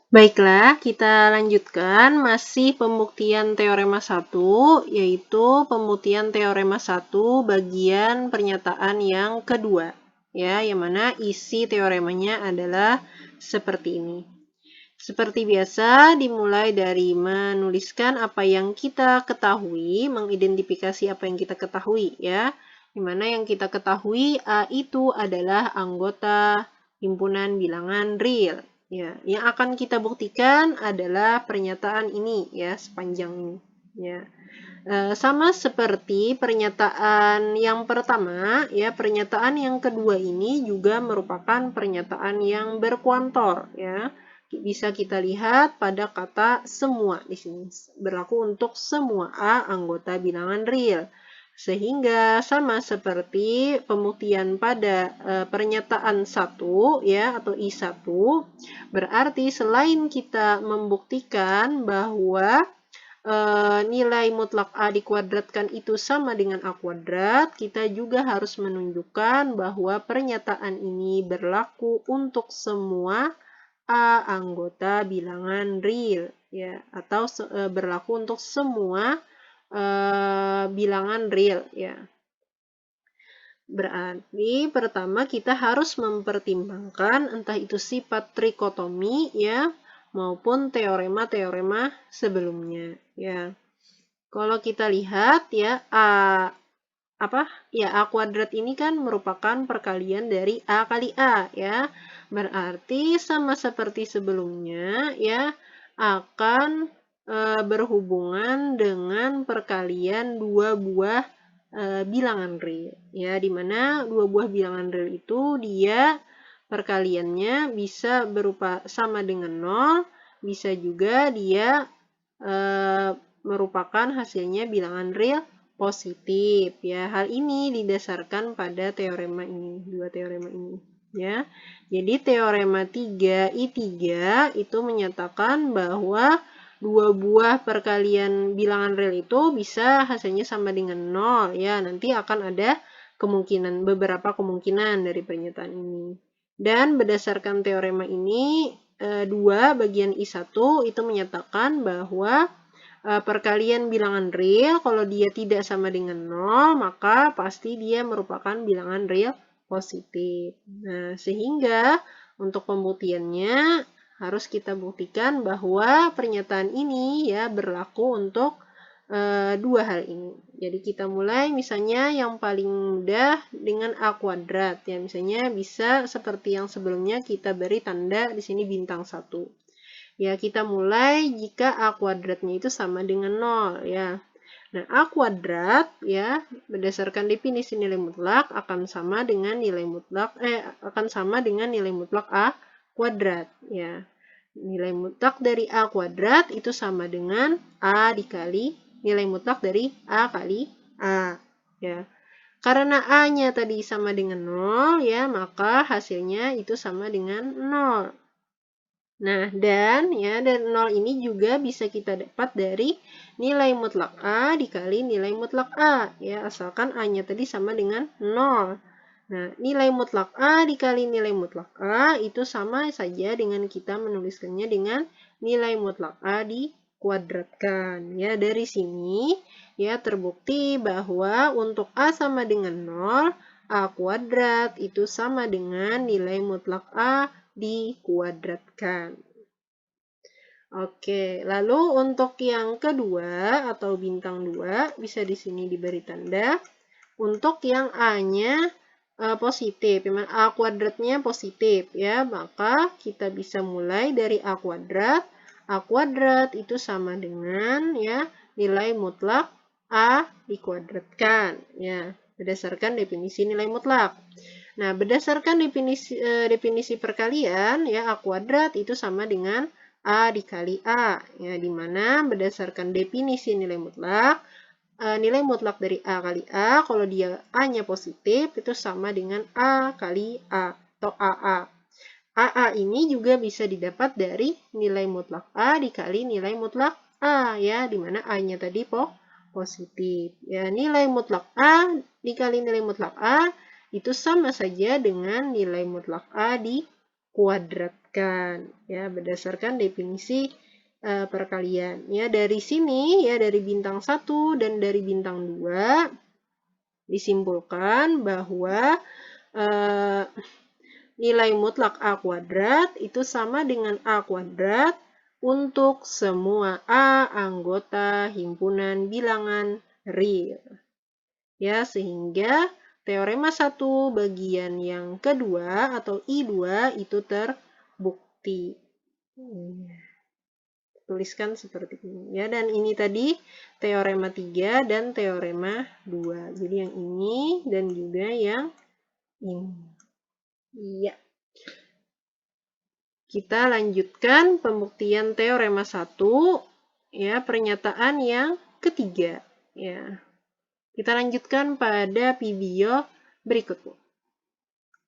Baiklah, kita lanjutkan masih pembuktian teorema 1, yaitu pembuktian teorema 1 bagian pernyataan yang kedua. Ya, yang mana isi teoremanya adalah seperti ini. Seperti biasa, dimulai dari menuliskan apa yang kita ketahui, mengidentifikasi apa yang kita ketahui ya. Dimana yang kita ketahui A itu adalah anggota himpunan bilangan real. Ya, yang akan kita buktikan adalah pernyataan ini ya, sepanjang ini. Ya. Sama seperti pernyataan yang pertama, ya, pernyataan yang kedua ini juga merupakan pernyataan yang berkuantor, ya. Bisa kita lihat pada kata semua di sini, berlaku untuk semua A anggota bilangan real. Sehingga sama seperti pembuktian pada pernyataan 1 ya atau I1, berarti selain kita membuktikan bahwa nilai mutlak A dikuadratkan itu sama dengan A kuadrat, kita juga harus menunjukkan bahwa pernyataan ini berlaku untuk semua A anggota bilangan real ya atau berlaku untuk semua bilangan real ya. Berarti pertama kita harus mempertimbangkan entah itu sifat trikotomi ya maupun teorema-teorema sebelumnya ya. Kalau kita lihat ya A kuadrat ini kan merupakan perkalian dari A kali A ya. Berarti sama seperti sebelumnya ya akan berhubungan dengan perkalian dua buah bilangan real ya, dimana dua buah bilangan real itu dia perkaliannya bisa berupa sama dengan 0, bisa juga dia merupakan hasilnya bilangan real positif ya. Hal ini didasarkan pada teorema ini, dua teorema ini ya. Jadi teorema 3I3 itu menyatakan bahwa dua buah perkalian bilangan real itu bisa hasilnya sama dengan 0 ya. Nanti akan ada beberapa kemungkinan dari pernyataan ini. Dan berdasarkan teorema ini 2 bagian I1 itu menyatakan bahwa perkalian bilangan real kalau dia tidak sama dengan 0 maka pasti dia merupakan bilangan real positif. Nah, sehingga untuk pembuktiannya harus kita buktikan bahwa pernyataan ini ya berlaku untuk dua hal ini. Jadi kita mulai misalnya yang paling mudah dengan A kuadrat ya. Misalnya bisa seperti yang sebelumnya kita beri tanda di sini bintang 1. Ya, kita mulai jika A kuadratnya itu sama dengan 0 ya. Nah, A kuadrat ya berdasarkan definisi nilai mutlak akan sama dengan nilai mutlak A kuadrat ya. Nilai mutlak dari A kuadrat itu sama dengan A dikali nilai mutlak dari A kali A ya. Karena A-nya tadi sama dengan 0 ya, maka hasilnya itu sama dengan 0. Nah, dan 0 ini juga bisa kita dapat dari nilai mutlak A dikali nilai mutlak A. Ya, asalkan A-nya tadi sama dengan 0. Nah, nilai mutlak A dikali nilai mutlak A itu sama saja dengan kita menuliskannya dengan nilai mutlak A dikuadratkan. Ya, dari sini ya terbukti bahwa untuk A sama dengan 0, A kuadrat itu sama dengan nilai mutlak A dikuadratkan. Oke, lalu untuk yang kedua atau bintang 2 bisa di sini diberi tanda. Untuk yang A-nya positif, memang A kuadratnya positif ya, maka kita bisa mulai dari A kuadrat. A kuadrat itu sama dengan ya nilai mutlak A dikuadratkan ya, berdasarkan definisi nilai mutlak. Nah, berdasarkan definisi perkalian, ya A kuadrat itu sama dengan A dikali A, ya, di mana berdasarkan definisi nilai mutlak dari A kali A, kalau dia A-nya positif, itu sama dengan A kali A, atau AA. AA ini juga bisa didapat dari nilai mutlak A dikali nilai mutlak A, ya, di mana A-nya tadi positif. Ya, nilai mutlak A dikali nilai mutlak A itu sama saja dengan nilai mutlak A kuadratkan ya berdasarkan definisi perkalian. Ya dari sini ya dari bintang 1 dan dari bintang 2 disimpulkan bahwa nilai mutlak A kuadrat itu sama dengan A kuadrat untuk semua A anggota himpunan bilangan real. Ya, sehingga teorema 1 bagian yang kedua atau I2 itu terbukti. Tuliskan seperti ini ya, dan ini tadi teorema 3 dan teorema 2. Jadi yang ini dan juga yang ini. Iya. Kita lanjutkan pembuktian teorema 1 ya, pernyataan yang ketiga ya. Kita lanjutkan pada video berikutnya.